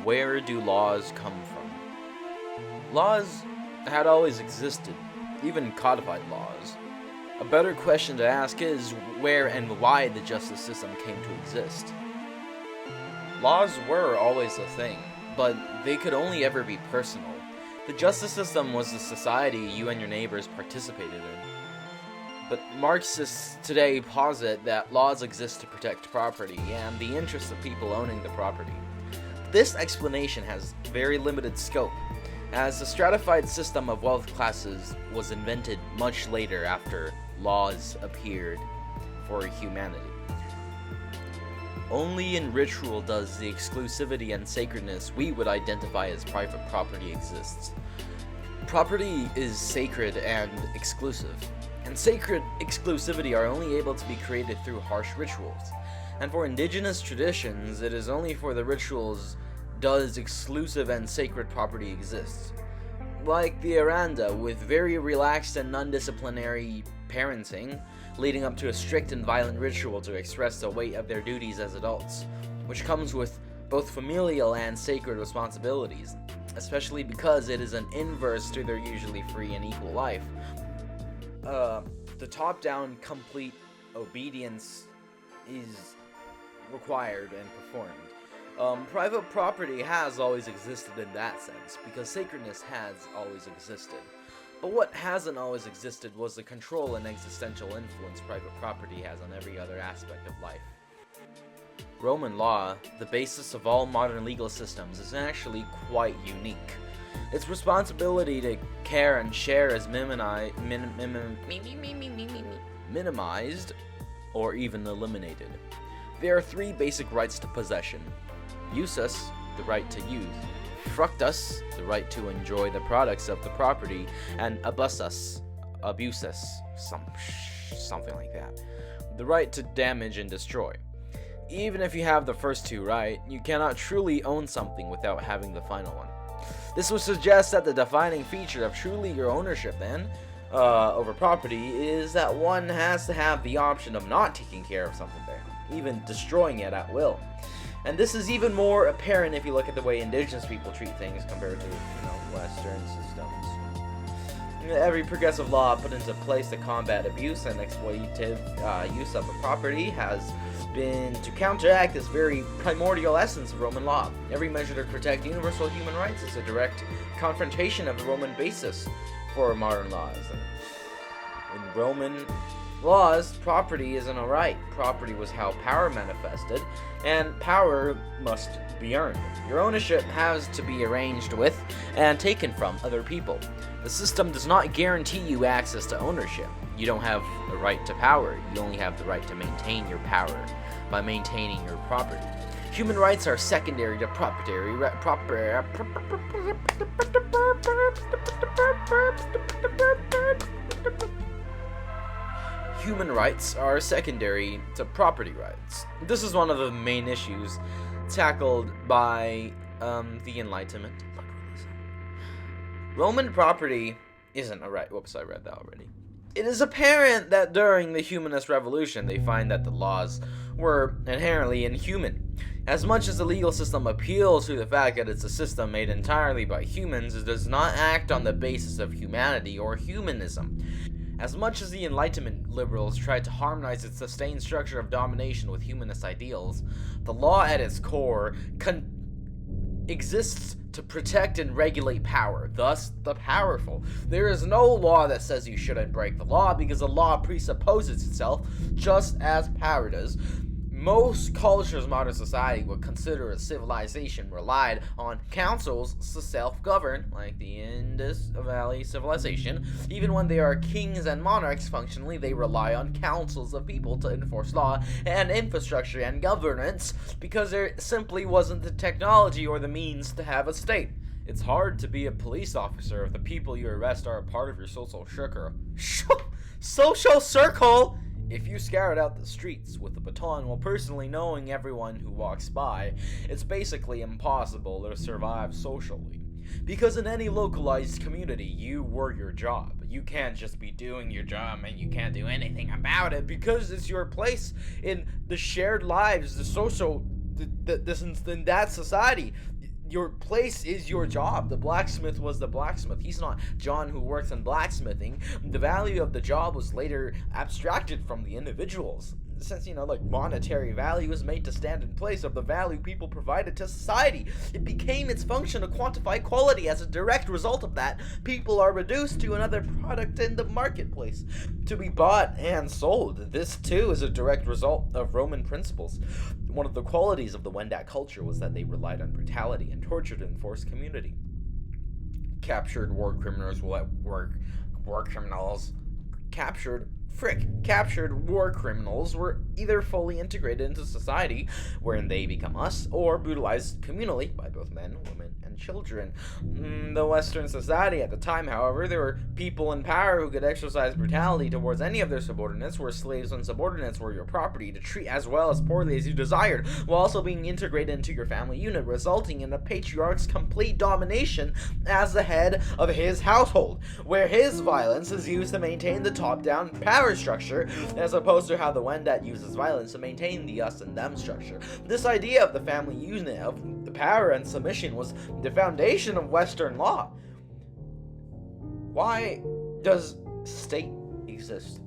Where do laws come from? Laws had always existed, even codified laws. A better question to ask is where and why the justice system came to exist. Laws were always a thing, but they could only ever be personal. The justice system was the society you and your neighbors participated in. But Marxists today posit that laws exist to protect property and the interests of people owning the property. This explanation has very limited scope, as the stratified system of wealth classes was invented much later after laws appeared for humanity. Only in ritual does the exclusivity and sacredness we would identify as private property exists. Property is sacred and exclusive, and sacred exclusivity are only able to be created through harsh rituals. And for indigenous traditions, it is only for the rituals does exclusive and sacred property exist. Like the Aranda, with very relaxed and non-disciplinary parenting, leading up to a strict and violent ritual to express the weight of their duties as adults, which comes with both familial and sacred responsibilities, especially because it is an inverse to their usually free and equal life. The top-down complete obedience is required and performed. Private property has always existed in that sense, because sacredness has always existed. But what hasn't always existed was the control and existential influence private property has on every other aspect of life. Roman law, the basis of all modern legal systems, is actually quite unique. Its responsibility to care and share is minimized or even eliminated. There are three basic rights to possession: usus, the right to use; fructus, the right to enjoy the products of the property; and abusus, something like that, the right to damage and destroy. Even if you have the first two right, you cannot truly own something without having the final one. This would suggest that the defining feature of true legal ownership, then, over property, is that one has to have the option of not taking care of something down, even destroying it at will. And this is even more apparent if you look at the way indigenous people treat things compared to, Western systems. Every progressive law put into place to combat abuse and exploitative use of a property has been to counteract this very primordial essence of Roman law. Every measure to protect universal human rights is a direct confrontation of the Roman basis for modern laws. In Roman laws, property isn't a right. Property was how power manifested, and power must be earned. Your ownership has to be arranged with and taken from other people. The system does not guarantee you access to ownership. You don't have the right to power. You only have the right to maintain your power by maintaining your property. Human rights are secondary to Human rights are secondary to property rights. This is one of the main issues tackled by the Enlightenment. Roman property isn't a right. Whoops, I read that already. It is apparent that during the Humanist Revolution, they find that the laws were inherently inhuman. As much as the legal system appeals to the fact that it's a system made entirely by humans, it does not act on the basis of humanity or humanism. As much as the Enlightenment liberals tried to harmonize its sustained structure of domination with humanist ideals, the law at its core exists to protect and regulate power, thus the powerful. There is no law that says you shouldn't break the law, because the law presupposes itself just as power does. Most cultures in modern society would consider a civilization relied on councils to self-govern, like the Indus Valley Civilization. Even when they are kings and monarchs, functionally, they rely on councils of people to enforce law and infrastructure and governance, because there simply wasn't the technology or the means to have a state. It's hard to be a police officer if the people you arrest are a part of your social circle. Social circle! If you scout out the streets with a baton while personally knowing everyone who walks by, it's basically impossible to survive socially. Because in any localized community, you were your job. You can't just be doing your job and you can't do anything about it because it's your place in the shared lives, the social, in that society. Your place is your job. The blacksmith was the blacksmith. He's not John who works in blacksmithing. The value of the job was later abstracted from the individuals. Since, monetary value is made to stand in place of the value people provided to society. It became its function to quantify quality. As a direct result of that, people are reduced to another product in the marketplace, to be bought and sold. This, too, is a direct result of Roman principles. One of the qualities of the Wendat culture was that they relied on brutality and torture to enforce community. Captured war criminals war criminals were either fully integrated into society, wherein they become us, or brutalized communally by both men, women, and children. The Western society at the time, however, there were people in power who could exercise brutality towards any of their subordinates, where slaves and subordinates were your property to treat as well as poorly as you desired, while also being integrated into your family unit, resulting in a patriarch's complete domination as the head of his household, where his violence is used to maintain the top-down power structure, as opposed to how the Wendat uses violence to maintain the us and them structure. This idea of the family unit of the power and submission was the foundation of Western law. Why does state exist?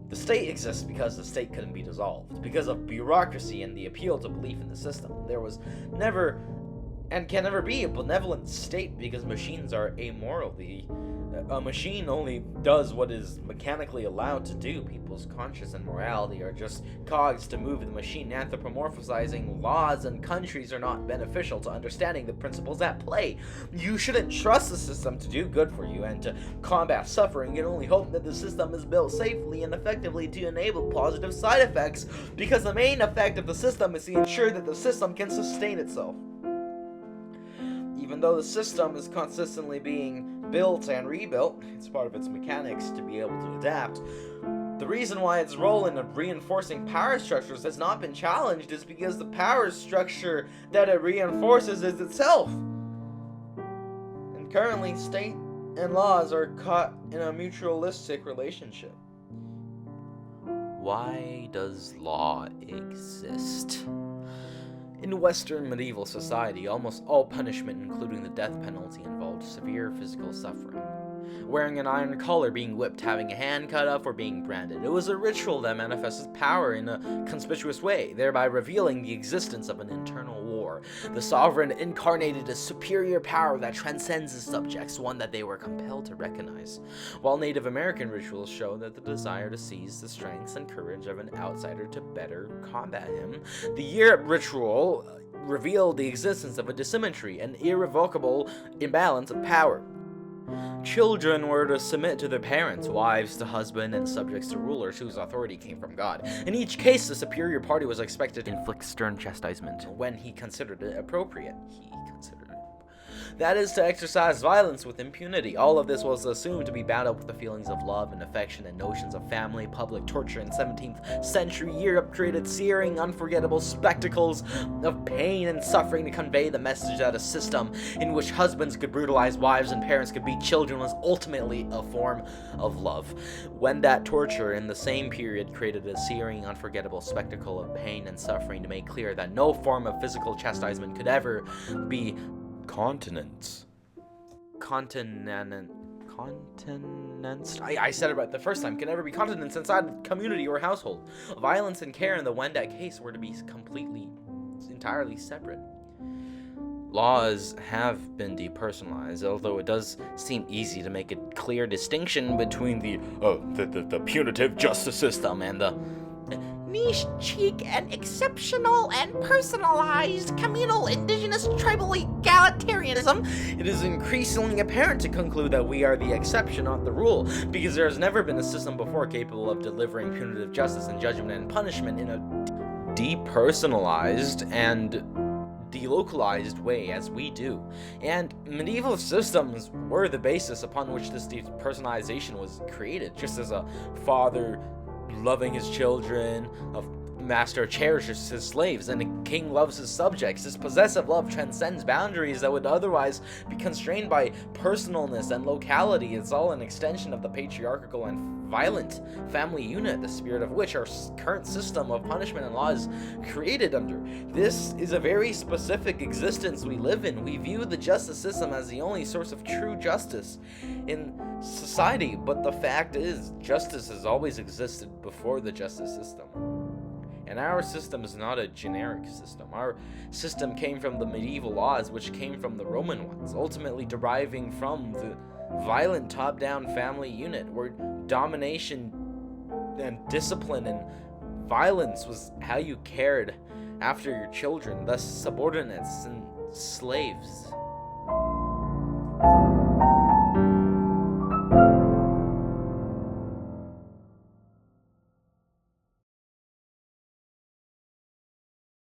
The state exists because the state couldn't be dissolved, because of bureaucracy and the appeal to belief in the system. There was never and can never be a benevolent state because machines are amoral. A machine only does what is mechanically allowed to do. People's conscience and morality are just cogs to move the machine. Anthropomorphizing laws and countries are not beneficial to understanding the principles at play. You shouldn't trust the system to do good for you and to combat suffering. You can only hope that the system is built safely and effectively to enable positive side effects, because the main effect of the system is to ensure that the system can sustain itself. Even though the system is consistently being built and rebuilt, it's part of its mechanics to be able to adapt. The reason why its role in reinforcing power structures has not been challenged is because the power structure that it reinforces is itself. And currently, state and laws are caught in a mutualistic relationship. Why does law exist? In Western medieval society, almost all punishment, including the death penalty, involved severe physical suffering. Wearing an iron collar, being whipped, having a hand cut off, or being branded. It was a ritual that manifested power in a conspicuous way, thereby revealing the existence of an internal war. The sovereign incarnated a superior power that transcends his subjects, one that they were compelled to recognize. While Native American rituals show that the desire to seize the strengths and courage of an outsider to better combat him, the Europe ritual revealed the existence of a dissymmetry, an irrevocable imbalance of power. Children were to submit to their parents, wives to husband, and subjects to rulers whose authority came from God. In each case, the superior party was expected to inflict stern chastisement when he considered it appropriate. That is, to exercise violence with impunity. All of this was assumed to be bound up with the feelings of love and affection and notions of family. Public torture in 17th century Europe created searing, unforgettable spectacles of pain and suffering to convey the message that a system in which husbands could brutalize wives and parents could beat children was ultimately a form of love. Wendat torture in the same period created a searing, unforgettable spectacle of pain and suffering to make clear that no form of physical chastisement could ever be continence. I said it right the first time. Can never be continence inside a community or household. Violence and care in the Wendat case were to be entirely separate. Laws have been depersonalized, although it does seem easy to make a clear distinction between the punitive justice system and the niche, chic, and exceptional and personalized communal, indigenous, tribal egalitarianism. It is increasingly apparent to conclude that we are the exception, not the rule, because there has never been a system before capable of delivering punitive justice and judgment and punishment in a depersonalized and delocalized way as we do. And medieval systems were the basis upon which this depersonalization was created, just as a father loving his children, a master cherishes his slaves, and a king loves his subjects. This possessive love transcends boundaries that would otherwise be constrained by personalness and locality. It's all an extension of the patriarchal and violent family unit, the spirit of which our current system of punishment and law is created under. This is a very specific existence we live in. We view the justice system as the only source of true justice in society, but the fact is, justice has always existed before the justice system. And our system is not a generic system. Our system came from the medieval laws, which came from the Roman ones, ultimately deriving from the violent top-down family unit, where domination and discipline and violence was how you cared after your children, thus subordinates and slaves.